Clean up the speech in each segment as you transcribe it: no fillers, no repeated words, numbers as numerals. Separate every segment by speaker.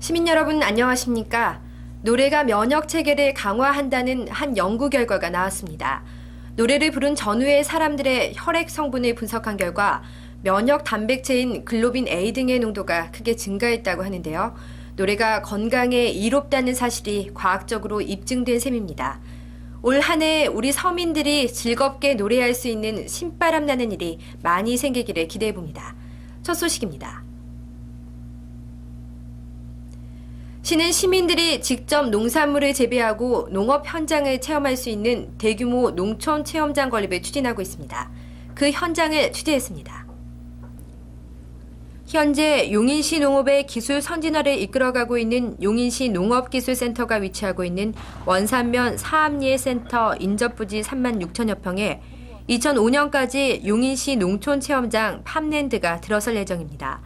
Speaker 1: 시민 여러분 안녕하십니까? 노래가 면역 체계를 강화한다는 한 연구 결과가 나왔습니다. 노래를 부른 전후의 사람들의 혈액 성분을 분석한 결과 면역 단백체인 글로빈 A 등의 농도가 크게 증가했다고 하는데요. 노래가 건강에 이롭다는 사실이 과학적으로 입증된 셈입니다. 올 한 해 우리 서민들이 즐겁게 노래할 수 있는 신바람 나는 일이 많이 생기기를 기대해 봅니다. 첫 소식입니다. 시는 시민들이 직접 농산물을 재배하고 농업 현장을 체험할 수 있는 대규모 농촌 체험장 건립을 추진하고 있습니다. 그 현장을 취재했습니다. 현재 용인시 농업의 기술 선진화를 이끌어가고 있는 용인시 농업기술센터가 위치하고 있는 원산면 사암리에센터 인접부지 36,000여 평에 2005년까지 용인시 농촌체험장 팜랜드가 들어설 예정입니다.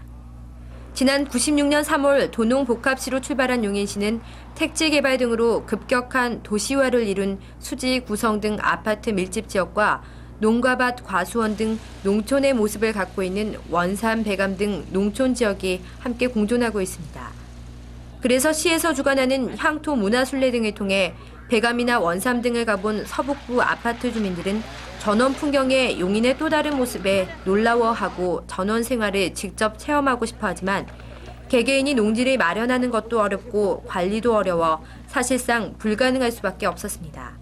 Speaker 1: 지난 96년 3월 도농복합시로 출발한 용인시는 택지 개발 등으로 급격한 도시화를 이룬 수지 구성 등 아파트 밀집 지역과 농가밭 과수원 등 농촌의 모습을 갖고 있는 원산, 배감 등 농촌 지역이 함께 공존하고 있습니다. 그래서 시에서 주관하는 향토 문화순례 등을 통해 배감이나 원삼 등을 가본 서북부 아파트 주민들은 전원 풍경의 용인의 또 다른 모습에 놀라워하고 전원 생활을 직접 체험하고 싶어 하지만 개개인이 농지를 마련하는 것도 어렵고 관리도 어려워 사실상 불가능할 수밖에 없었습니다.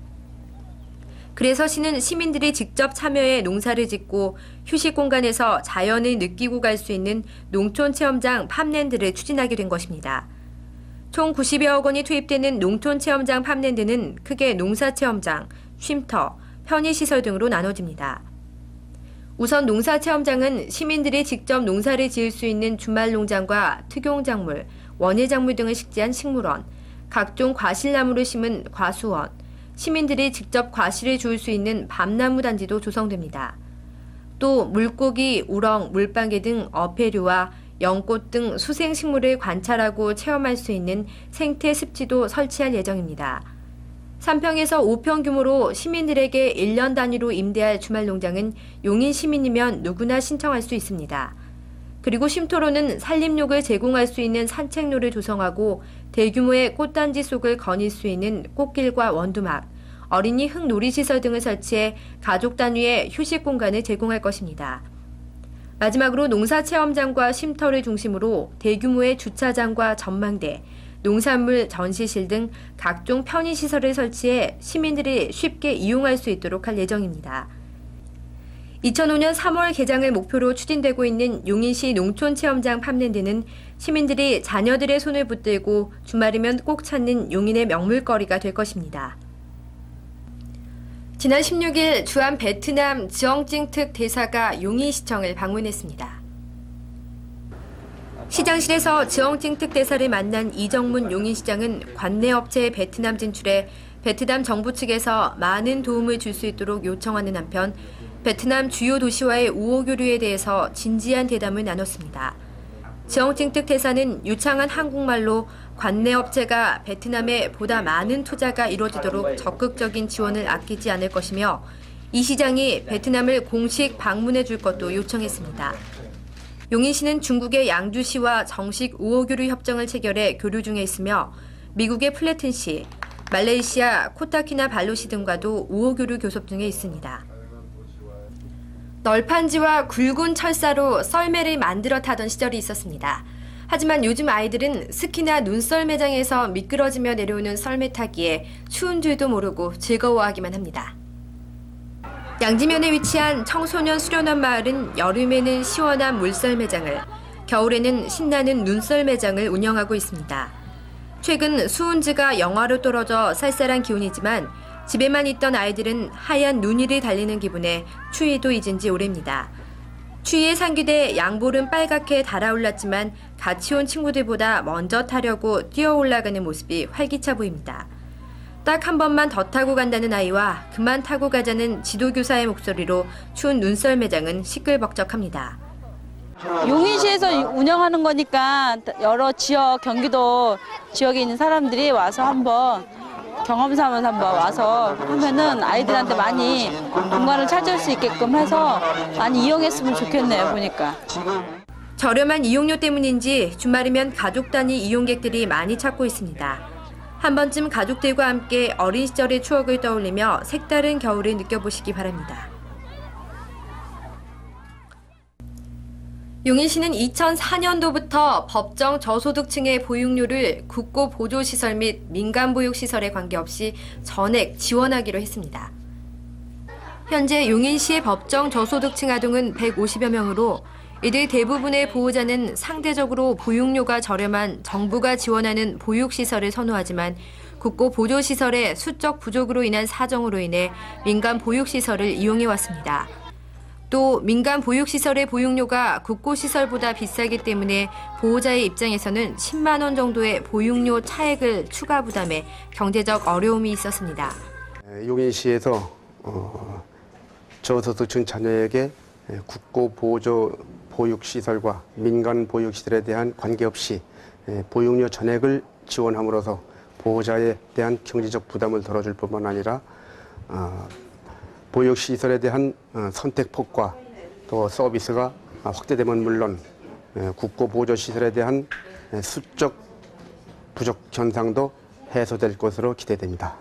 Speaker 1: 그래서 시는 시민들이 직접 참여해 농사를 짓고 휴식 공간에서 자연을 느끼고 갈 수 있는 농촌 체험장 팜랜드를 추진하게 된 것입니다. 총 90여억 원이 투입되는 농촌 체험장 팜랜드는 크게 농사 체험장, 쉼터, 편의시설 등으로 나눠집니다. 우선 농사 체험장은 시민들이 직접 농사를 지을 수 있는 주말 농장과 특용작물, 원예작물 등을 식재한 식물원, 각종 과실나무를 심은 과수원, 시민들이 직접 과실을 주울 수 있는 밤나무 단지도 조성됩니다. 또 물고기, 우렁, 물방개 등 어패류와 연꽃 등 수생식물을 관찰하고 체험할 수 있는 생태 습지도 설치할 예정입니다. 3평에서 5평 규모로 시민들에게 1년 단위로 임대할 주말 농장은 용인 시민이면 누구나 신청할 수 있습니다. 그리고 쉼터로는 산림욕을 제공할 수 있는 산책로를 조성하고 대규모의 꽃단지 속을 거닐 수 있는 꽃길과 원두막, 어린이 흙놀이시설 등을 설치해 가족 단위의 휴식 공간을 제공할 것입니다. 마지막으로 농사체험장과 쉼터를 중심으로 대규모의 주차장과 전망대, 농산물 전시실 등 각종 편의시설을 설치해 시민들이 쉽게 이용할 수 있도록 할 예정입니다. 2005년 3월 개장을 목표로 추진되고 있는 용인시 농촌체험장 팜랜드는 시민들이 자녀들의 손을 붙들고 주말이면 꼭 찾는 용인의 명물거리가 될 것입니다. 지난 16일 주한 베트남 지엉찡특 대사가 용인시청을 방문했습니다. 시장실에서 지엉찡특 대사를 만난 이정문 용인시장은 관내업체의 베트남 진출에 베트남 정부 측에서 많은 도움을 줄 수 있도록 요청하는 한편 베트남 주요 도시와의 우호 교류에 대해서 진지한 대담을 나눴습니다. 지엉찡특 대사는 유창한 한국말로 관내업체가 베트남에 보다 많은 투자가 이루어지도록 적극적인 지원을 아끼지 않을 것이며 이 시장이 베트남을 공식 방문해 줄 것도 요청했습니다. 용인시는 중국의 양주시와 정식 우호교류 협정을 체결해 교류 중에 있으며 미국의 플래튼시, 말레이시아 코타키나발루시 등과도 우호교류 교섭 중에 있습니다. 널판지와 굵은 철사로 썰매를 만들어 타던 시절이 있었습니다. 하지만 요즘 아이들은 스키나 눈썰 매장에서 미끄러지며 내려오는 썰매 타기에 추운 줄도 모르고 즐거워하기만 합니다. 양지면에 위치한 청소년 수련원 마을은 여름에는 시원한 물썰 매장을, 겨울에는 신나는 눈썰 매장을 운영하고 있습니다. 최근 수온지가 영하로 떨어져 쌀쌀한 기온이지만 집에만 있던 아이들은 하얀 눈 위를 달리는 기분에 추위도 잊은 지 오래입니다. 추위에 상기돼 양볼은 빨갛게 달아올랐지만 같이 온 친구들보다 먼저 타려고 뛰어 올라가는 모습이 활기차 보입니다. 딱 한 번만 더 타고 간다는 아이와 그만 타고 가자는 지도교사의 목소리로 추운 눈썰 매장은 시끌벅적합니다.
Speaker 2: 용인시에서 운영하는 거니까 여러 지역, 경기도 지역에 있는 사람들이 와서 한번 경험 삼아서 한번 와서 하면은 아이들한테 많이 공간을 찾을 수 있게끔 해서 많이 이용했으면 좋겠네요, 보니까.
Speaker 1: 저렴한 이용료 때문인지 주말이면 가족 단위 이용객들이 많이 찾고 있습니다. 한 번쯤 가족들과 함께 어린 시절의 추억을 떠올리며 색다른 겨울을 느껴보시기 바랍니다. 용인시는 2004년도부터 법정 저소득층의 보육료를 국고보조시설 및 민간보육시설에 관계없이 전액 지원하기로 했습니다. 현재 용인시의 법정 저소득층 아동은 150여 명으로 이들 대부분의 보호자는 상대적으로 보육료가 저렴한 정부가 지원하는 보육시설을 선호하지만 국고보조시설의 수적 부족으로 인한 사정으로 인해 민간 보육시설을 이용해왔습니다. 또 민간 보육시설의 보육료가 국고시설보다 비싸기 때문에 보호자의 입장에서는 10만 원 정도의 보육료 차액을 추가 부담해 경제적 어려움이 있었습니다.
Speaker 3: 용인시에서 저소득층 자녀에게 국고보조 보육시설과 민간 보육시설에 대한 관계없이 보육료 전액을 지원함으로써 보호자에 대한 경제적 부담을 덜어줄 뿐만 아니라 보육시설에 대한 선택폭과 또 서비스가 확대되면 물론 국고보조시설에 대한 수적 부족 현상도 해소될 것으로 기대됩니다.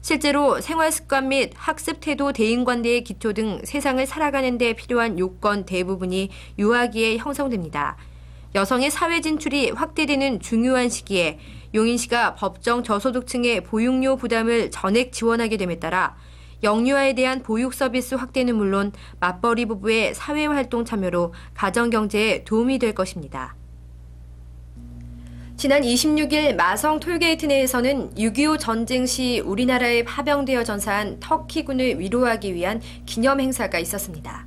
Speaker 1: 실제로 생활습관 및 학습 태도 대인관계의 기초 등 세상을 살아가는 데 필요한 요건 대부분이 유아기에 형성됩니다. 여성의 사회 진출이 확대되는 중요한 시기에 용인시가 법정 저소득층의 보육료 부담을 전액 지원하게 됨에 따라 영유아에 대한 보육 서비스 확대는 물론 맞벌이 부부의 사회활동 참여로 가정경제에 도움이 될 것입니다. 지난 26일 마성 톨게이트 내에서는 6.25 전쟁 시 우리나라에 파병되어 전사한 터키군을 위로하기 위한 기념 행사가 있었습니다.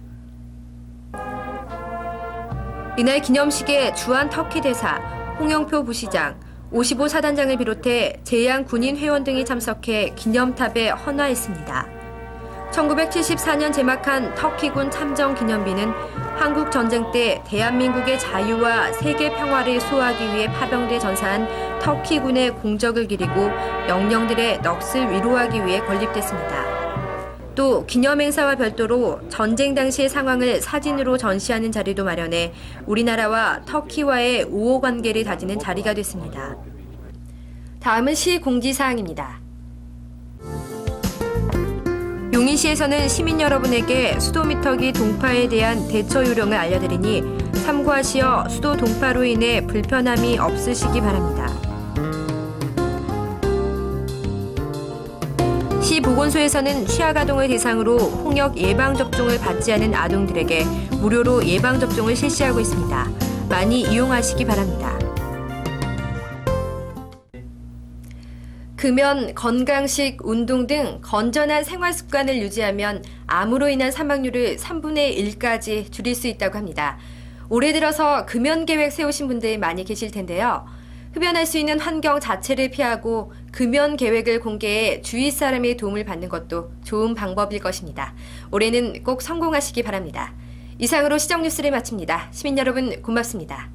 Speaker 1: 이날 기념식에 주한 터키 대사, 홍영표 부시장, 55사단장을 비롯해 제양 군인 회원 등이 참석해 기념탑에 헌화했습니다. 1974년 제막한 터키군 참전 기념비는 한국 전쟁 때 대한민국의 자유와 세계 평화를 수호하기 위해 파병돼 전사한 터키군의 공적을 기리고 영령들의 넋을 위로하기 위해 건립됐습니다. 또 기념행사와 별도로 전쟁 당시의 상황을 사진으로 전시하는 자리도 마련해 우리나라와 터키와의 우호 관계를 다지는 자리가 됐습니다. 다음은 시 공지사항입니다. 용인시에서는 시민 여러분에게 수도 미터기 동파에 대한 대처 요령을 알려드리니 참고하시어 수도 동파로 인해 불편함이 없으시기 바랍니다. 시 보건소에서는 취약아동을 대상으로 홍역 예방접종을 받지 않은 아동들에게 무료로 예방접종을 실시하고 있습니다. 많이 이용하시기 바랍니다. 금연, 건강식, 운동 등 건전한 생활 습관을 유지하면 암으로 인한 사망률을 3분의 1까지 줄일 수 있다고 합니다. 올해 들어서 금연 계획 세우신 분들 많이 계실 텐데요. 흡연할 수 있는 환경 자체를 피하고 금연 계획을 공개해 주위 사람의 도움을 받는 것도 좋은 방법일 것입니다. 올해는 꼭 성공하시기 바랍니다. 이상으로 시정뉴스를 마칩니다. 시민 여러분 고맙습니다.